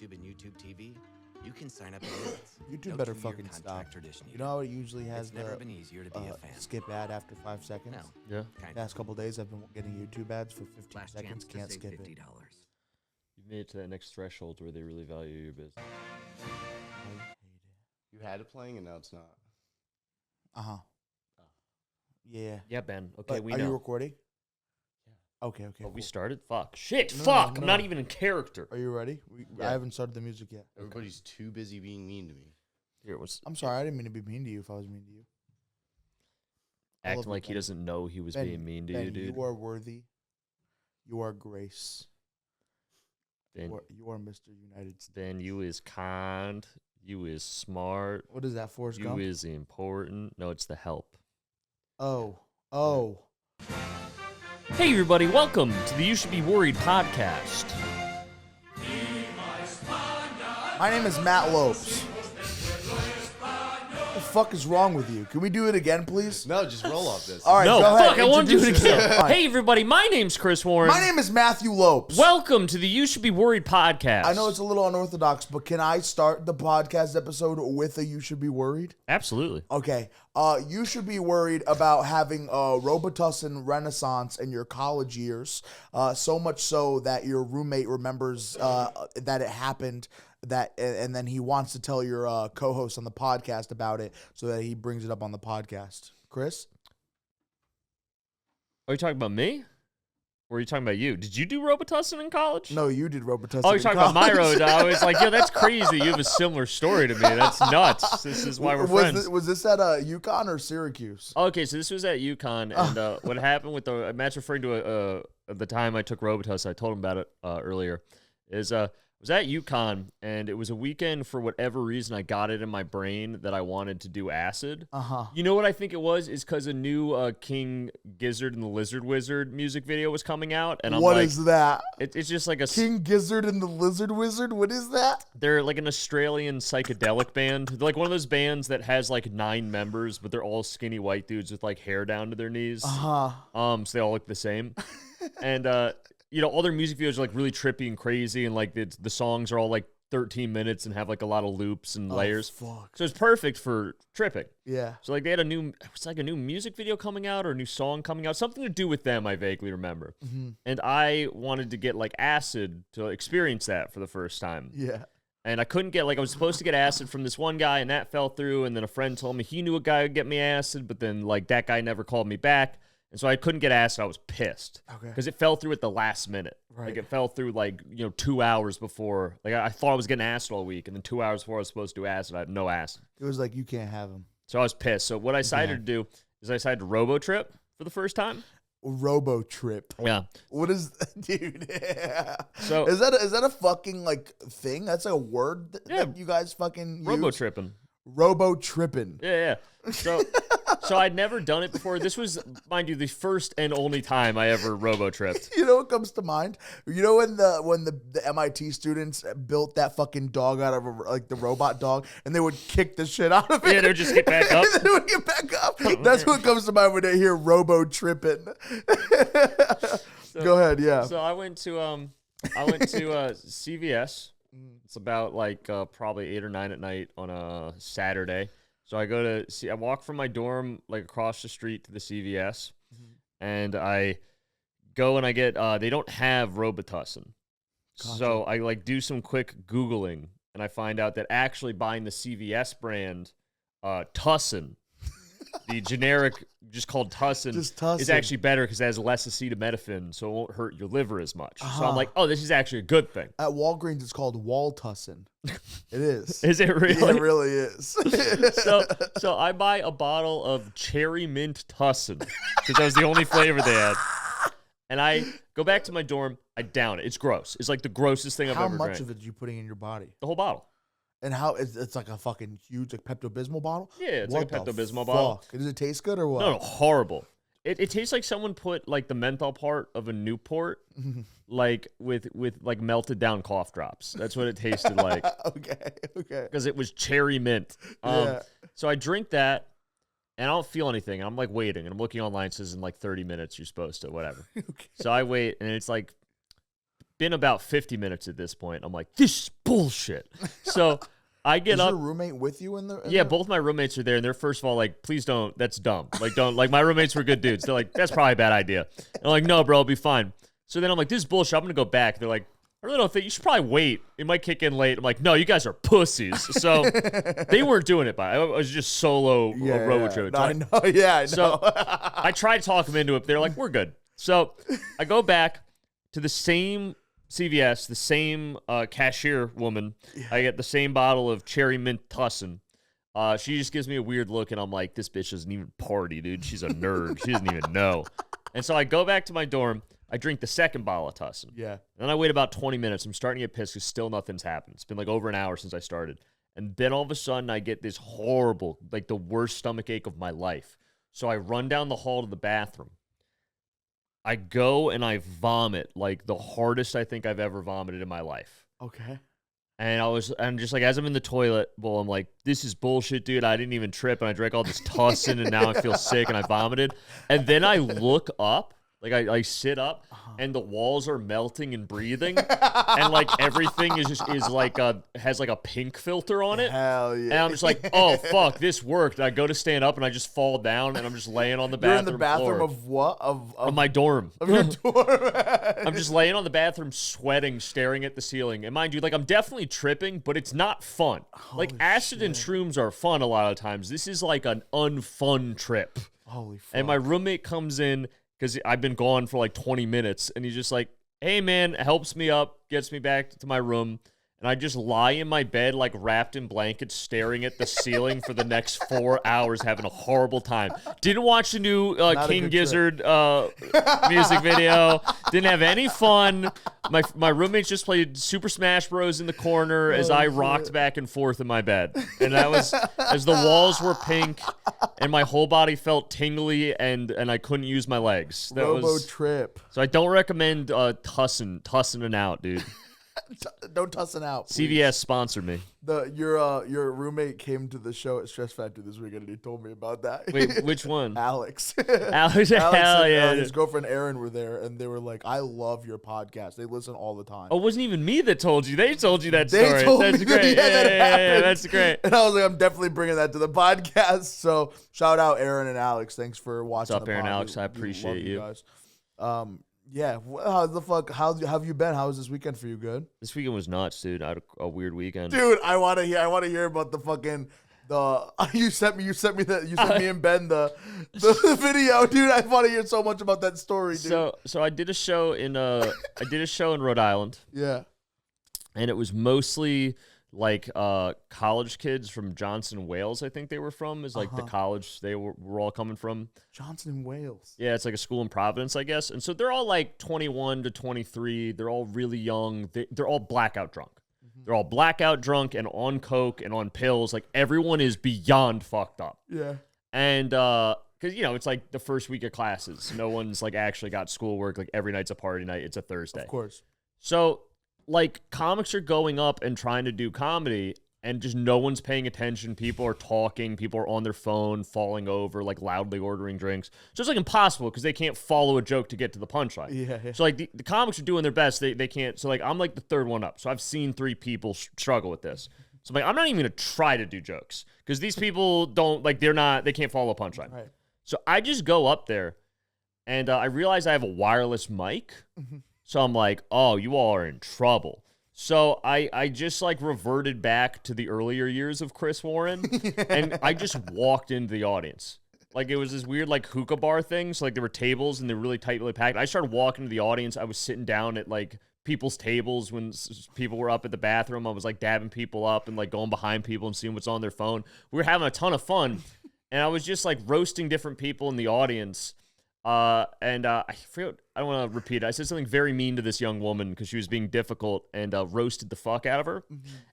YouTube and YouTube TV, you can sign up in minutes. YouTube No better 2-year fucking contract stop. tradition You know how it usually has it's never been easier to be a fan. skip ad after 5 seconds? No. Yeah. Kind Past couple days I've been getting YouTube ads for 15 Last seconds. chance to Can't save skip $50. it. You've made it to that next threshold where they really value your business. I hate it. You had it playing and now it's not. Uh-huh. Yeah. Yeah, Ben. Okay, But we are know. you recording? Yeah. Okay, Oh, cool. we started? Fuck. Shit, No, fuck. no. I'm not even in character. Are you ready? Yeah. I haven't started the music yet. Everybody's too busy being mean to me. Here, was I'm sorry, I didn't mean to be mean to you if I was mean to you. I love acting you, like he Ben. doesn't know he was Ben, being mean to Ben, you, dude. You are worthy. You are grace. Ben, You are Mr. United States. Ben, you is kind. You is smart. What is that, Forrest You Gump? is important. No, it's the help. Oh. Hey, everybody. Welcome to the You Should Be Worried podcast. My name is Matt Lopes. What the fuck is wrong with you? Can we do it again, please? No, just roll off this. All right, No, go ahead. fuck, I won't do it Introduce again. yourself. Fine. Hey, everybody. My name's Chris Warren. My name is Matthew Lopes. Welcome to the You Should Be Worried podcast. I know it's a little unorthodox, but can I start the podcast episode with a "You Should Be Worried"? Absolutely. Okay. You should be worried about having a Robitussin renaissance in your college years, so much so that your roommate remembers that it happened, and then he wants to tell your co-host on the podcast about it so that he brings it up on the podcast. Chris? Are you talking about me? Or are you talking about you? Did you do Robitussin in college? No, you did Robitussin. Oh, you're in talking about my college. road. I was like, yo, that's crazy. You have a similar story to me. That's nuts. This is why we're friends. Was this at UConn or Syracuse? Okay, so this was at UConn, and what happened with Matt's referring to the time I took Robitussin. I told him about it earlier. I was at UConn, and it was a weekend. For whatever reason, I got it in my brain that I wanted to do acid. Uh-huh. You know what I think it was? Is because a new King Gizzard and the Lizard Wizard music video was coming out, and I'm What like, is that? it's just like a King Gizzard and the Lizard Wizard? What is that? They're like an Australian psychedelic band. They're like one of those bands that has like 9 members, but they're all skinny white dudes with like hair down to their knees. Uh-huh. So they all look the same. And all their music videos are like really trippy and crazy, and like the songs are all like 13 minutes and have like a lot of loops and layers. Fuck. So it's perfect for tripping. Yeah. So like they had a new music video coming out or a new song coming out, something to do with them, I vaguely remember. Mm-hmm. And I wanted to get like acid to experience that for the first time. Yeah. And I couldn't get, I was supposed to get acid from this one guy, and that fell through. And then a friend told me he knew a guy who would get me acid, but then, that guy never called me back. And so I couldn't get acid. I was pissed. Okay. Because it fell through at the last minute. Right. Like, it fell through, 2 hours before. Like, I thought I was getting acid all week, and then 2 hours before I was supposed to do acid, I had no acid. It was like, you can't have him. So I was pissed. So what I decided to do is I decided to robo-trip for the first time. Robo trip. Yeah. What is, dude? So is that a fucking thing? That's a word that you guys fucking use? robo-tripping. Robo tripping. Yeah. So I'd never done it before. This was, mind you, the first and only time I ever robo-tripped. You know what comes to mind? You know when the MIT students built that fucking dog out of the robot dog, and they would kick the shit out of it. Yeah, they would just get back up. And then it would get back up. That's what comes to mind when they hear robo tripping. Go ahead, yeah. So I went to CVS. It's about probably 8 or 9 at night on a Saturday. So I walk from my dorm across the street to the CVS, and I go and I get they don't have Robitussin. Gotcha. So I do some quick Googling, and I find out that actually buying the CVS brand Tussin, the generic just called Tussin, is actually better because it has less acetaminophen, so it won't hurt your liver as much. So I'm like, oh, this is actually a good thing. At Walgreens, it's called Waltussin. It is. Is it really? Yeah, it really is. So I buy a bottle of cherry mint Tussin because that was the only flavor they had. And I go back to my dorm. I down it. It's gross. It's like the grossest thing I've ever drank. How much of it are you putting in your body? The whole bottle. And how it's like a fucking huge Pepto-Bismol bottle? Yeah, it's What like a the Pepto-Bismol bottle. fuck? Does it taste good or what? No, horrible. It tastes like someone put the menthol part of a Newport with melted down cough drops. That's what it tasted like. Okay. Because it was cherry mint. Yeah. So I drink that, and I don't feel anything. And I'm waiting, and I'm looking online. It says in 30 minutes you're supposed to, whatever. Okay. So I wait, and it's been about 50 minutes at this point. I'm like, this is bullshit. So I get up. Is your roommate with you in the? Yeah, both my roommates are there, and they're first of all like, please don't. That's dumb. Like, don't. Like, my roommates were good dudes. They're like, that's probably a bad idea. And I'm like, no, bro, I'll be fine. So then I'm like, this is bullshit. I'm gonna go back. They're like, I really don't think you should probably wait. It might kick in late. I'm like, no, you guys are pussies. So they weren't doing it. I was just solo road trip. No, I know. Yeah, I know. So I tried to talk them into it. They're like, we're good. So I go back to the same CVS, the same cashier woman. I get the same bottle of cherry mint tussin. She just gives me a weird look, and I'm like, this bitch doesn't even party, dude. She's a nerd. She doesn't even know. And so I go back to my dorm. I drink the second bottle of tussin. Yeah. Then I wait about 20 minutes. I'm starting to get pissed because still nothing's happened. It's been like over an hour since I started. And then all of a sudden, I get this horrible, like the worst stomach ache of my life. So I run down the hall to the bathroom. I go and I vomit like the hardest I think I've ever vomited in my life. Okay. And I'm just like, as I'm in the toilet, well, I'm like, this is bullshit, dude. I didn't even trip, and I drank all this tussin, and now I feel sick, and I vomited. And then I look up. Like, I sit up, and the walls are melting and breathing, and, like, everything is like has, like, a pink filter on it. Hell yeah. And I'm just like, oh, fuck, this worked. And I go to stand up, and I just fall down, and I'm just laying on the bathroom You're in the bathroom floor. of what? Of my dorm. Of your dorm. I'm just laying on the bathroom, sweating, staring at the ceiling. And mind you, like, I'm definitely tripping, but it's not fun. Like, acid and shrooms are fun a lot of times. This is, like, an unfun trip. Holy fuck. And my roommate comes in, because I've been gone for like 20 minutes, and he's just like, hey, man, helps me up, gets me back to my room, and I just lie in my bed, like, wrapped in blankets, staring at the ceiling for the next 4 hours, having a horrible time. Didn't watch the new King Gizzard music video. Didn't have any fun. My roommates just played Super Smash Bros. In the corner as I rocked back and forth in my bed. And that was, as the walls were pink, and my whole body felt tingly, and I couldn't use my legs. That was trip. So I don't recommend tussin' out, dude. Don't tussin out. Please. CVS sponsored me. Your roommate came to the show at Stress Factory this weekend, and he told me about that. Wait, which one? Alex. Alex, hell and, yeah. his girlfriend Erin were there, and they were like, "I love your podcast. They listen all the time." Oh, it wasn't even me that told you. They told you that They story. told That's me great. that Yeah, happened. that's great. And I was like, I'm definitely bringing that to the podcast. So shout out Erin and Alex. Thanks for watching. What's up, the Aaron, pod. Alex? I We appreciate love you guys. Yeah. How the fuck? How have you been? How was this weekend for you? Good. This weekend was nuts, dude. I had a weird weekend. Dude, I want to hear about the fucking you sent me and Ben the video, dude. I want to hear so much about that story, dude. So I did a show in Rhode Island, Yeah. and it was mostly like college kids from Johnson, Wales. I think they were from is like the college they were all coming from. Johnson, Wales. Yeah, it's like a school in Providence, I guess. And so they're all like 21 to 23. They're all really young. They're all blackout drunk. They're all blackout drunk and on coke and on pills. Like, everyone is beyond fucked up. Yeah. And because, it's like the first week of classes. No one's like actually got schoolwork. Like, every night's a party night. It's a Thursday. Of course. So, like, comics are going up and trying to do comedy, and just no one's paying attention. People are talking. People are on their phone, falling over, like, loudly ordering drinks. So it's, like, impossible because they can't follow a joke to get to the punchline. Yeah. So, like, the comics are doing their best. They can't. So, like, I'm, like, the third one up. So I've seen 3 people struggle with this. So I'm like, I'm not even going to try to do jokes because these people don't, like, they can't follow a punchline. Right. So I just go up there, and I realize I have a wireless mic. So I'm like, oh, you all are in trouble. So I just, like, reverted back to the earlier years of Chris Warren, and I just walked into the audience. Like, it was this weird, like, hookah bar thing. So, like, there were tables, and they were really tightly packed. I started walking to the audience. I was sitting down at, like, people's tables when people were up at the bathroom. I was, like, dabbing people up and, like, going behind people and seeing what's on their phone. We were having a ton of fun, and I was just, like, roasting different people in the audience. I forget, I don't want to repeat it. I said something very mean to this young woman because she was being difficult, and roasted the fuck out of her.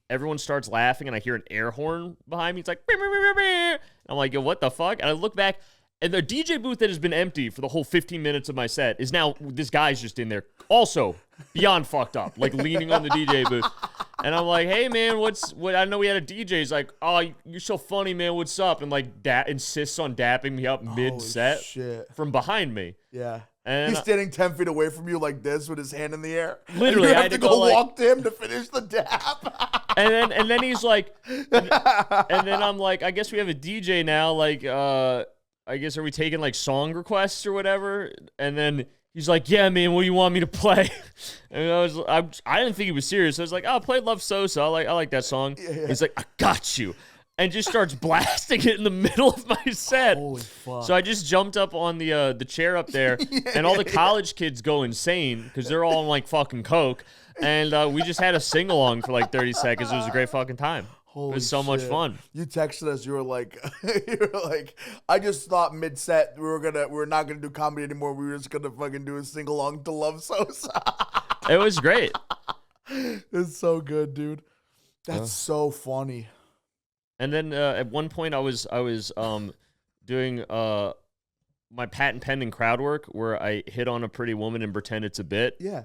Everyone starts laughing, and I hear an air horn behind me. It's like, I'm like, yo, what the fuck? And I look back, and the DJ booth that has been empty for the whole 15 minutes of my set is now, this guy's just in there, also beyond fucked up, like, leaning on the DJ booth. And I'm like, hey, man, what? I know we had a DJ. He's like, oh, you're so funny, man. What's up? And, like, insists on dapping me up mid-set shit. from behind me. Yeah. And He's standing 10 feet away from you like this with his hand in the air. Literally, and you I have had to to go, go like- walk to him to finish the dab. and then he's like, and then I'm like, I guess we have a DJ now. Like, I guess are we taking like song requests or whatever? And then he's like, yeah, man, what do you want me to play? And I didn't think he was serious. I was like, oh, play Love Sosa. I like that song. Yeah. He's like, I got you. And just starts blasting it in the middle of my set. Holy fuck. So I just jumped up on the chair up there, and all the college kids go insane because they're all on like fucking coke. And we just had a sing along for like 30 seconds. It was a great fucking time. Holy it was so much shit. fun. You texted us. You were like, I just thought mid set we were not gonna do comedy anymore. We were just gonna fucking do a sing along to Love Sosa. It was great. It's so good, dude. That's so funny. And then at one point I was doing my patent pending crowd work where I hit on a pretty woman and pretend it's a bit. Yeah.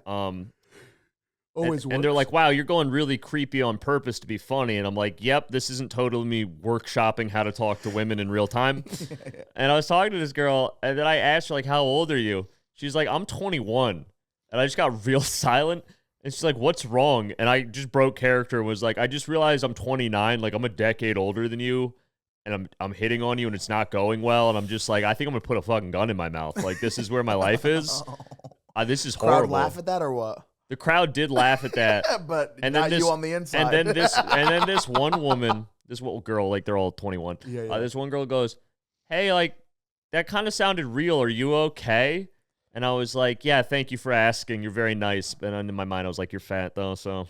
Always and they're like, wow, you're going really creepy on purpose to be funny. And I'm like, yep, this isn't totally me workshopping how to talk to women in real time. And I was talking to this girl, and then I asked her, like, how old are you? She's like, I'm 21. And I just got real silent. And she's like, what's wrong? And I just broke character and was like, I just realized I'm 29. Like, I'm a decade older than you. And I'm hitting on you, and it's not going well. And I'm just like, I think I'm going to put a fucking gun in my mouth. Like, this is where my life is. This is horrible. Crowd laugh at that or what? The crowd did laugh at that, but and not then you on the inside. And then this one woman, this little girl, like they're all 21. Yeah. This one girl goes, "Hey, like that kind of sounded real. Are you okay?" And I was like, "Yeah, thank you for asking. You're very nice." And in my mind, I was like, "You're fat though." So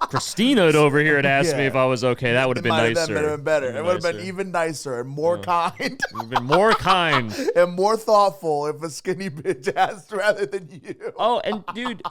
Christina over here had asked me if I was okay. That would have been nicer. That would have been better. It would have been even nicer and more kind. You've been more kind and more thoughtful if a skinny bitch asked rather than you. Oh, and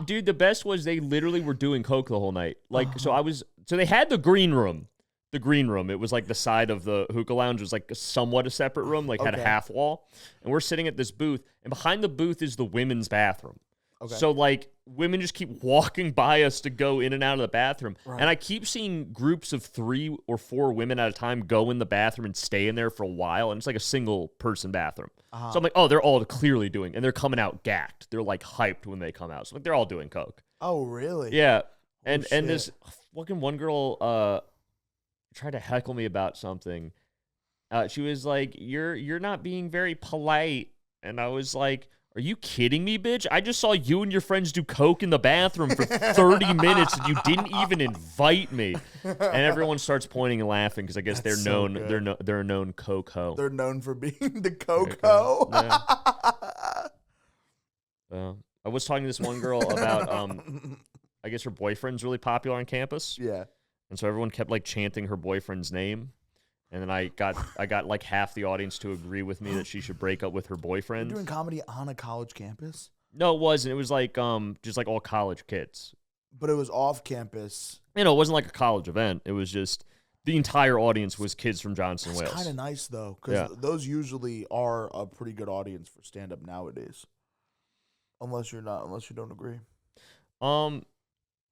dude, the best was they literally were doing coke the whole night. Like, so they had the green room. The green room. It was like the side of the hookah lounge was like somewhat a separate room, like had a half wall. And we're sitting at this booth, and behind the booth is the women's bathroom. Okay. So, like, women just keep walking by us to go in and out of the bathroom. Right. And I keep seeing groups of 3 or 4 women at a time go in the bathroom and stay in there for a while. And it's like a single-person bathroom. So I'm like, oh, they're all clearly doing, and they're coming out gacked. They're, like, hyped when they come out. So, like, they're all doing coke. Oh, really? Yeah. And this fucking one girl tried to heckle me about something. She was like, you're not being very polite. And I was like, are you kidding me, bitch? I just saw you and your friends do coke in the bathroom for 30 minutes, and you didn't even invite me. And everyone starts pointing and laughing because I guess they're known. They're a known coke hoe. They're known for being the coke hoe. Yeah. I was talking to this one girl about I guess her boyfriend's really popular on campus. Yeah. And so everyone kept like chanting her boyfriend's name. And then I got like half the audience to agree with me that she should break up with her boyfriend. You're doing comedy on a college campus? No, it wasn't. It was like just like all college kids. But it was off campus. You know, it wasn't like a college event. It was just the entire audience was kids from Johnson, Wales. It's kind of nice though, because those usually are a pretty good audience for stand up nowadays. Unless you don't agree.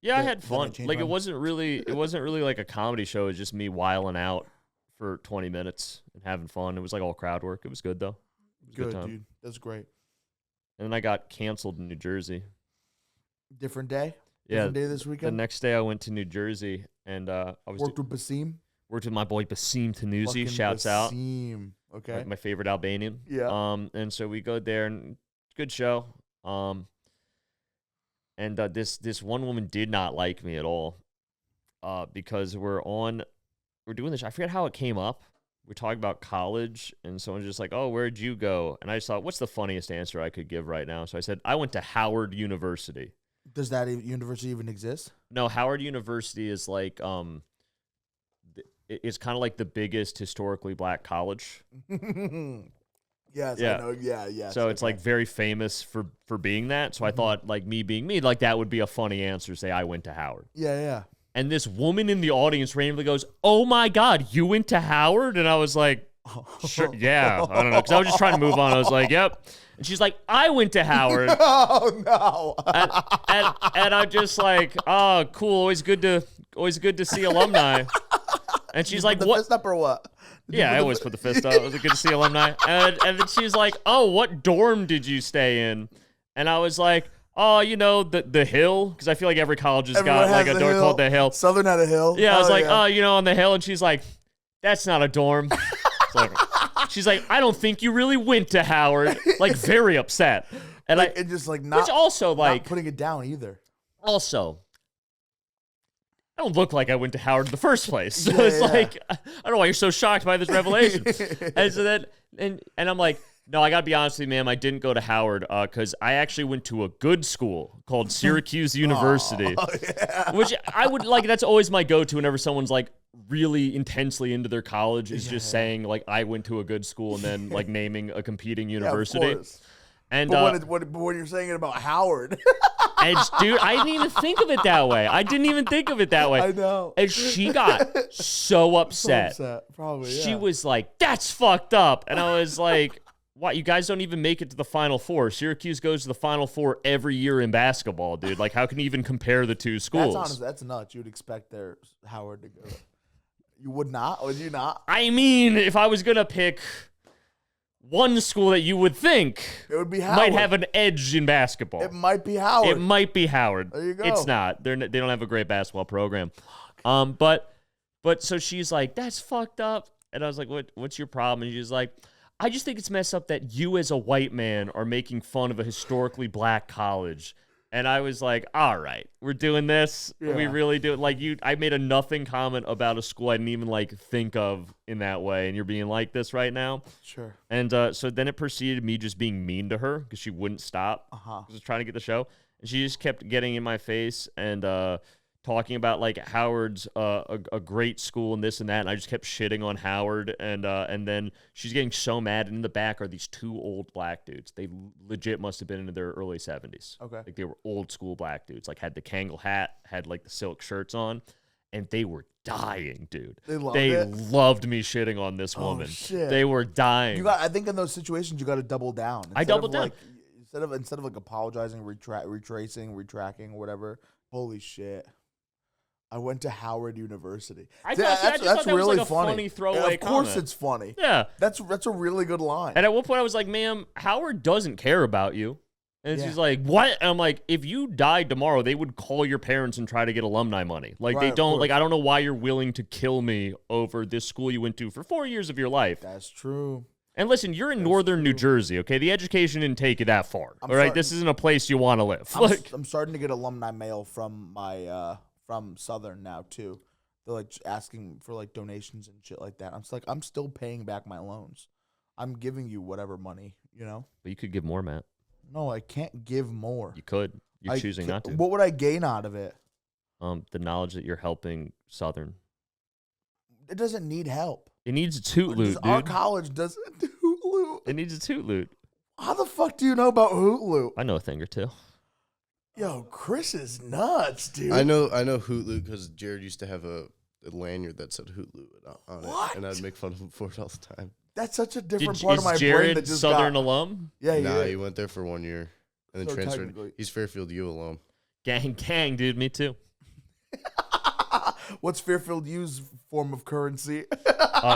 Yeah, I had fun. Like it wasn't really like a comedy show. It was just me wiling out for 20 minutes and having fun. It was like all crowd work. It was good though. Good dude. That's great. And then I got canceled in New Jersey. Different day? Yeah. Different day this weekend? The next day I went to New Jersey and I was worked with Basim? Worked with my boy Basim Tanuzi. Shouts out. Basim. Okay. My favorite Albanian. Yeah. And so we go there and good show. And this one woman did not like me at all. Because we're doing this. I forget how it came up. We're talking about college, and someone's just like, "Oh, where'd you go?" And I just thought, "What's the funniest answer I could give right now?" So I said, "I went to Howard University." Does that university even exist? No, Howard University is like it's kind of like the biggest historically black college. Yes, yeah. I know. Yeah. So it's like very famous for being that. So I thought, like me being me, like that would be a funny answer. Say I went to Howard. Yeah. And this woman in the audience randomly goes, "Oh my God, you went to Howard?" And I was like, "Sure, yeah." I don't know, because I was just trying to move on. I was like, "Yep." And she's like, "I went to Howard." Oh no! and I'm just like, "Oh, cool. Always good to see alumni." And she's like, "What? Fist up or what?" Yeah, I always put the fist up. It was good to see alumni. And then she's like, "Oh, what dorm did you stay in?" And I was like, "Oh, the Hill," because I feel like every college has got like a dorm called the Hill. Southern had a Hill. Yeah, I was like, "Oh, on the Hill," and she's like, "That's not a dorm." She's like, "I don't think you really went to Howard." Like, very upset. And and just like not, which also like not putting it down either. Also, I don't look like I went to Howard in the first place. So it's like, I don't know why you're so shocked by this revelation. And so then, and I'm like, no, I gotta be honest with you, ma'am. I didn't go to Howard because I actually went to a good school called Syracuse University, which I would like. That's always my go-to whenever someone's like really intensely into their college is just saying like I went to a good school and then like naming a competing university. Of course. And but when you're saying it about Howard, dude, I didn't even think of it that way. I know. And she got so upset. Probably. Yeah. She was like, "That's fucked up," and I was like, "What? You guys don't even make it to the Final Four. Syracuse goes to the Final Four every year in basketball, dude. Like, how can you even compare the two schools?" That's nuts. You'd expect their Howard to go. You would not? Would you not? I mean, if I was gonna pick one school that you would think it would be Howard. Might have an edge in basketball. It might be Howard. It might be Howard. There you go. It's not. They don't have a great basketball program. But so she's like, "That's fucked up," and I was like, "What's your problem?" And she's like, "I just think it's messed up that you as a white man are making fun of a historically black college." And I was like, "All right, we're doing this. Yeah. We really do it." Like I made a nothing comment about a school I didn't even like think of in that way, and you're being like this right now. Sure. And so then it proceeded me just being mean to her because she wouldn't stop. I was trying to get the show, and she just kept getting in my face and talking about like Howard's a great school and this and that, and I just kept shitting on Howard, and then she's getting so mad, and in the back are these two old black dudes. They legit must have been in their early 70s. Okay. Like they were old school black dudes, like had the Kangol hat, had like the silk shirts on, and they were dying, dude. They loved me shitting on this woman. Shit. They were dying. I think in those situations you got to double down. I doubled down. Instead of like apologizing, retracing, retracting, whatever. Holy shit. I went to Howard University. I just thought that really was like a funny throwaway comment. Of course comment. it's funny. Yeah. That's a really good line. And at one point I was like, "Ma'am, Howard doesn't care about you." And she's like, "What?" And I'm like, "If you died tomorrow, they would call your parents and try to get alumni money. Like Right, they don't, like I don't know why you're willing to kill me over this school you went to for 4 years of your life." That's true. And listen, you're in northern New Jersey, okay? The education didn't take you that far. All right? This isn't a place you want to live. I'm starting to get alumni mail from my from Southern now too. They're like asking for like donations and shit like that. I'm still paying back my loans. I'm giving you whatever money, But you could give more, Matt. No, I can't give more. You could. You're choosing not to. What would I gain out of it? The knowledge that you're helping Southern. It doesn't need help. It needs a toot loot, dude. Our college doesn't do Hoot Loot. It needs a toot loot. How the fuck do you know about Hoot Loot? I know a thing or two. Yo, Chris is nuts, dude. I know Hoot Loot because Jared used to have a lanyard that said Hoot Loot on What? it, and I'd make fun of him for it all the time. That's such a different part of my Jared brain that just Southern got... alum? Yeah, He went there for 1 year and then So transferred. technically- He's Fairfield U alum. Gang, dude. Me too. What's Fairfield U's form of currency?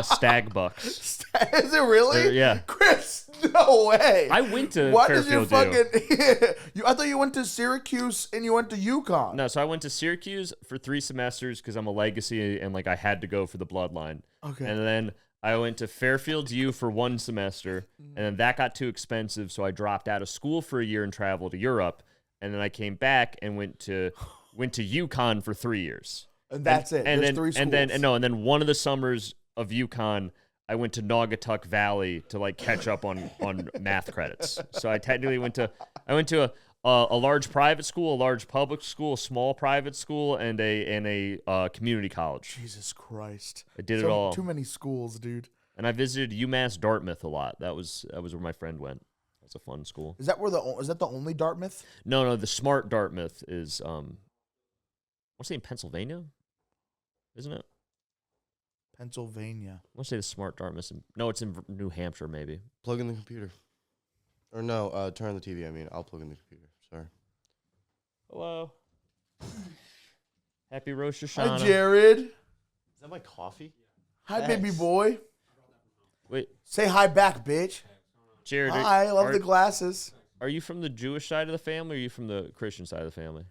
Stag bucks. Is it really? Yeah. Chris, no way. I went to What Fairfield did you fucking... I thought you went to Syracuse and you went to UConn. No, so I went to Syracuse for 3 semesters because I'm a legacy and like I had to go for the bloodline. Okay. And then I went to Fairfield U for 1 semester, and then that got too expensive, so I dropped out of school for a year and traveled to Europe. And then I came back and went to UConn for 3 years. And that's it. And There's then, 3 schools. And then one of the summers of UConn, I went to Naugatuck Valley to like catch up on math credits. So I technically went to a large private school, a large public school, a small private school, and a community college. Jesus Christ. I did it all. Too many schools, dude. And I visited UMass Dartmouth a lot. That was where my friend went. That's a fun school. Is that the only Dartmouth? No, the smart Dartmouth is I want to say in Pennsylvania, isn't it? Pennsylvania. I want to say the smart Dartmouth. No, it's in New Hampshire, maybe. Plug in the computer. Or no, turn on the TV. I mean, I'll plug in the computer. Sorry. Hello. Happy Rosh Hashanah. Hi, Jared. Is that my coffee? Hi, Thanks. baby boy. Wait, Say hi back, bitch. Jared. Hi, I love the glasses. Are you from the Jewish side of the family or are you from the Christian side of the family?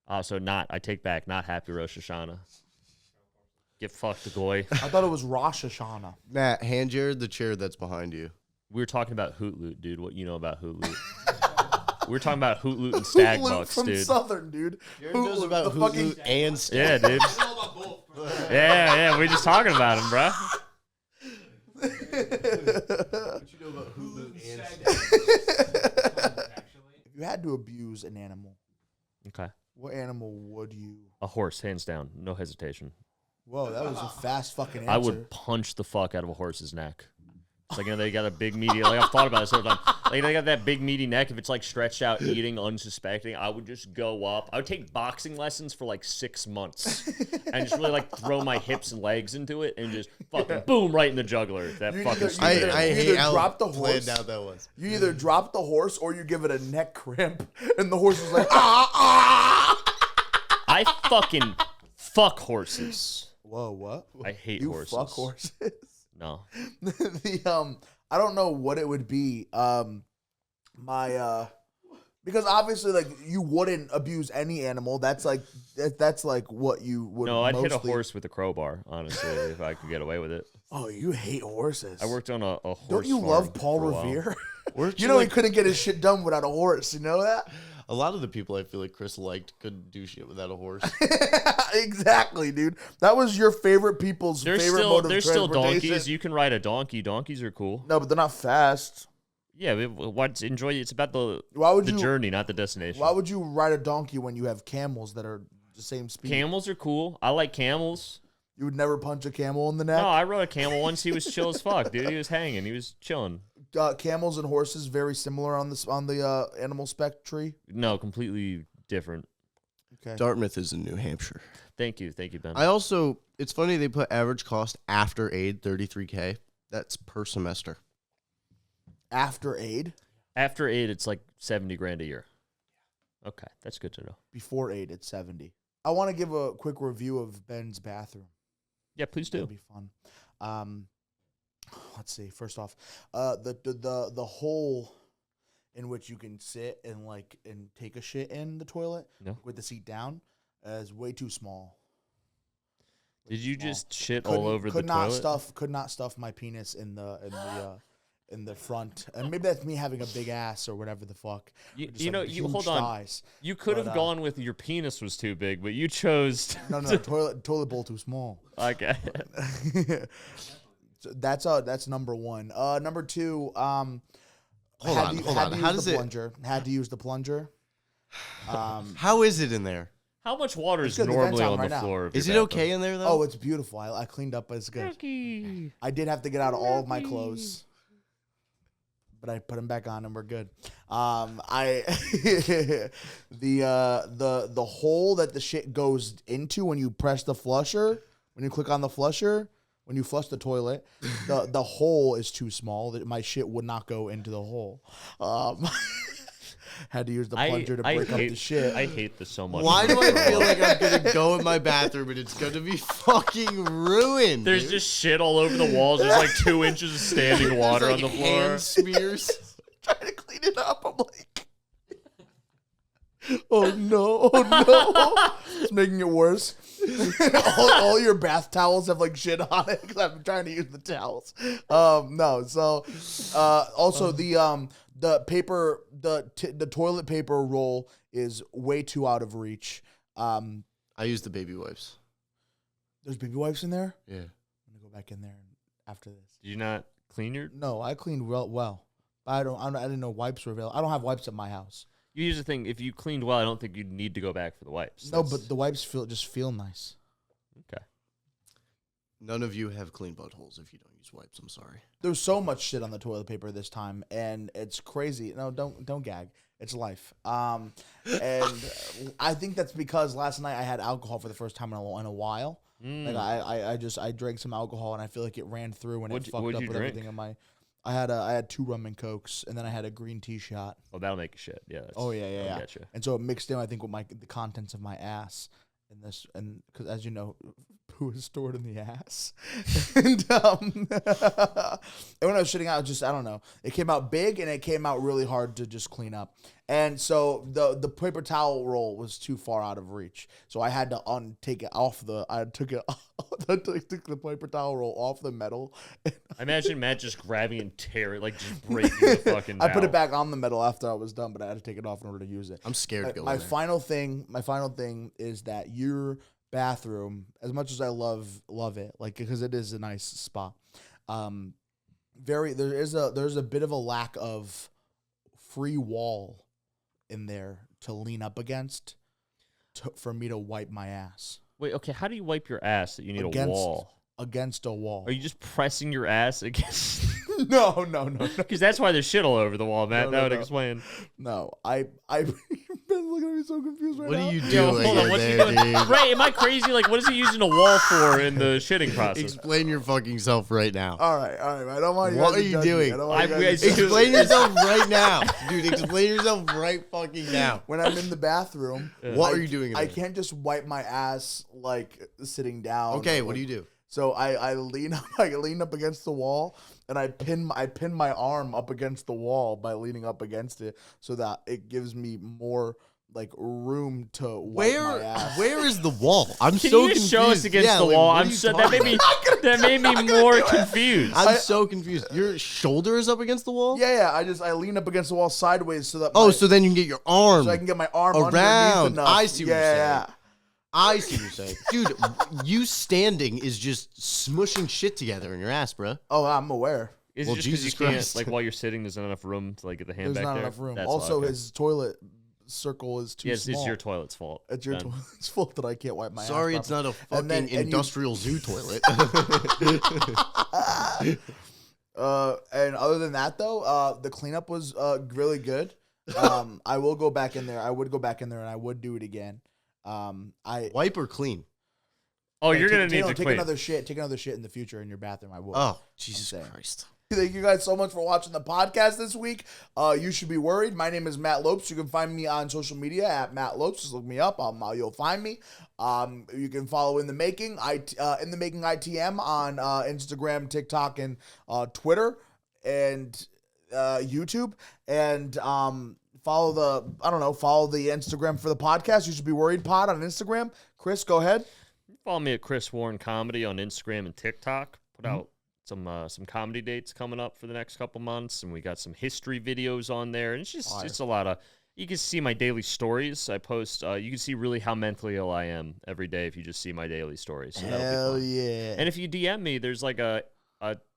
Oh, so not. I take back. Not happy Rosh Hashanah. Get fucked, goy. I thought it was Rosh Hashanah. Matt, hand Jared the chair that's behind you. We were talking about Hoot Loot, dude. What you know about Hoot Loot? We were talking about Hoot Loot and Stag Hoot Loot Bucks, from dude. Southern, dude. Jared knows about Hoot Loot and Yeah, dude. Yeah, we're just talking about him, bro. What you know about Hoot Loot and If you had to abuse an animal, Okay. what animal would you? A horse, hands down. No hesitation. Whoa, that was a fast fucking answer. I would punch the fuck out of a horse's neck. It's like, they got a big meaty, like I've thought about this all the time. Like they got that big meaty neck. If it's like stretched out, eating, unsuspecting, I would just go up. I would take boxing lessons for like 6 months and just really like throw my hips and legs into it and just fucking boom right in the juggler. That fucking stupid I You hate either how drop the planned horse. out that was. You either drop the horse or you give it a neck cramp, and the horse is like, ah. I fucking fuck horses. Whoa, what? I hate You horses. fuck horses. No. I don't know what it would be. Because obviously, like, you wouldn't abuse any animal. That's like what you would. No, I'd hit a mostly- horse with a crowbar, honestly, if I could get away with it. Oh, you hate horses. I worked on a horse. Don't you farm love Paul for a while. Revere? Weren't You know he like, couldn't get his shit done without a horse. You know that? a lot of the people I feel like Chris liked couldn't do shit without a horse. Exactly, dude. That was your favorite people's favorite mode of There's still transportation. donkeys. You can ride a donkey. Donkeys are cool. No, but they're not fast. Yeah, enjoy it. It's about the Why would you? journey, not the destination. Why would you ride a donkey when you have camels that are the same speed? Camels are cool. I like camels. You would never punch a camel in the neck. No, I rode a camel once. He was chill as fuck, dude. He was hanging. He was chilling. Camels and horses very similar on the animal spec tree. No, completely different. Okay. Dartmouth is in New Hampshire. Thank you, Ben. It's funny they put average cost after aid $33K. That's per semester. After aid, After 8, it's like 70 grand a year. Okay, that's good to know. before aid, it's 70. I want to give a quick review of Ben's bathroom. Yeah, please It'll do. be fun. Let's see. First off, the hole in which you can sit and take a shit in the toilet No. with the seat down is way too small. Did you Small. just shit all over the toilet? Could not stuff my penis in the front, and maybe that's me having a big ass or whatever the fuck. You, Or just you know, like you huge hold on. thighs. You could have But, gone with your penis was too big, but you chose. No, toilet bowl too small. Okay. So that's number one. Number two, Hold on. How does it? plunger? Had to use the plunger. How is it in there? How much water is good. The vent's normally on on the right now. floor? of Is it your okay in there though? Oh, it's beautiful. I cleaned up. It's good. bathroom? I did have to get out all of my clothes, but I put them back on and we're good. The hole that the shit goes into when you press the flusher, when you click on the flusher, when you flush the toilet, the hole is too small. That my shit would not go into the hole. Had to use the plunger to break up the shit. I hate this so much. Why do I feel like I'm gonna go in my bathroom and it's gonna be fucking ruined? There's dude? just shit all over the walls. There's like 2 inches of standing water There's, on like, the floor. hand smears. Trying to clean it up. I'm like, oh no. It's making it worse. all your bath towels have like shit on it because I've been trying to use the towels. No. So, also the paper, the toilet paper roll is way too out of reach. I use the baby wipes. There's baby wipes in there. Yeah. I'm gonna go back in there after this. Did you not clean your? No, I cleaned well. I didn't know wipes were available. I don't have wipes at my house. Here's the thing: if you cleaned well, I don't think you'd need to go back for the wipes. No, That's- but the wipes feel nice. okay. None of you have clean buttholes if you don't use wipes. I'm sorry. There's so much shit on the toilet paper this time, and it's crazy. No, don't gag. It's life. And I think that's because last night I had alcohol for the first time in a while. Like I drank some alcohol and I feel like it ran through and it fucked up what'd with you drink? everything in my. I had 2 rum and cokes and then I had a green tea shot. Oh, that'll make you shit. Yeah. That's, Oh yeah. I getcha. And so it mixed in, I think, with the contents of my ass. And because as you know, poo is stored in the ass. And when I was shitting out, I don't know. It came out big and it came out really hard to just clean up. And so the paper towel roll was too far out of reach. So I had to take it off I took the paper towel roll off the metal. I imagine Matt just grabbing and tearing, like just breaking the fucking I put towel. it back on the metal after I was done, but I had to take it off in order to use it. I'm scared to go My in there. final thing is that your bathroom, as much as I love it, like, because it is a nice spot, there's a bit of a lack of free wall in there to lean up against for me to wipe my ass. Wait, okay, how do you wipe your ass that you need a Against- wall? Against a wall. Are you just pressing your ass against? No. Because that's why there's shit all over the wall, Matt. No, That would no. explain. No, I've been looking at me so confused right What now. are you Yo, doing hold on, what's he there, doing? dude? Ray, am I crazy? Like, what is he using a wall for in the shitting process? Explain your fucking self right now. All right. I don't want you What guys are to you judge me. doing? I don't want you guys to Explain yourself right now. Dude, explain yourself right fucking now. When I'm in the bathroom, What are you doing in I there? can't just wipe my ass like sitting down. Okay, what do you do? So I lean up against the wall and I pin my arm up against the wall by leaning up against it so that it gives me more like room to wipe my ass. Where is the wall? I'm Can so you confused. just show us against the like, wall? what are I'm you so talking that made me about? that made me more confused. I'm so confused. Your shoulder is up against the wall? Yeah. I lean up against the wall sideways so that Oh, so then you can get your arm so I can get my arm underneath around. enough. I see what you're saying. Yeah. I see what you're saying. Dude, you standing is just smushing shit together in your ass, bro. Oh, I'm aware. Is Well, it just because you Jesus can't, Christ. like, while you're sitting, there's not enough room to, like, get the hand There's back not there? enough room. That's Also, okay. his toilet circle is too Yes, small. it's your toilet's fault. It's your Done. toilet's fault that I can't wipe my ass. Sorry, it's not a And then- fucking and you- industrial zoo toilet. And other than that, though, the cleanup was really good. I will go back in there. I would go back in there, and I would do it again. Wipe or clean? Oh, you're going to need to take clean. another shit. Take another shit in the future in your bathroom. I will. Oh, Jesus saying. Christ. Thank you guys so much for watching the podcast this week. You should be worried. My name is Matt Lopes. You can find me on social media at Matt Lopes. Just look me up. You'll find me. You can follow In the Making, In the Making ITM on Instagram, TikTok, and Twitter, and YouTube. And follow the Instagram for the podcast. You should be worried pod on Instagram. Chris, go ahead. Follow me at Chris Warren Comedy on Instagram and TikTok. Put out some comedy dates coming up for the next couple months, and we got some history videos on there. And it's just a lot of. You can see my daily stories. I post. You can see really how mentally ill I am every day if you just see my daily stories. So that'll be Hell fun. yeah. And if you DM me, there's like a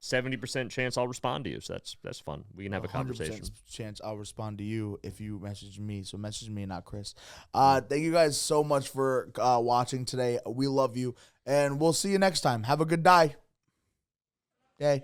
70% chance I'll respond to you. So that's fun. We can have a 100% conversation. chance I'll respond to you if you message me. So message me, not Chris. Thank you guys so much for watching today. We love you, and we'll see you next time. Have a good day. Yay.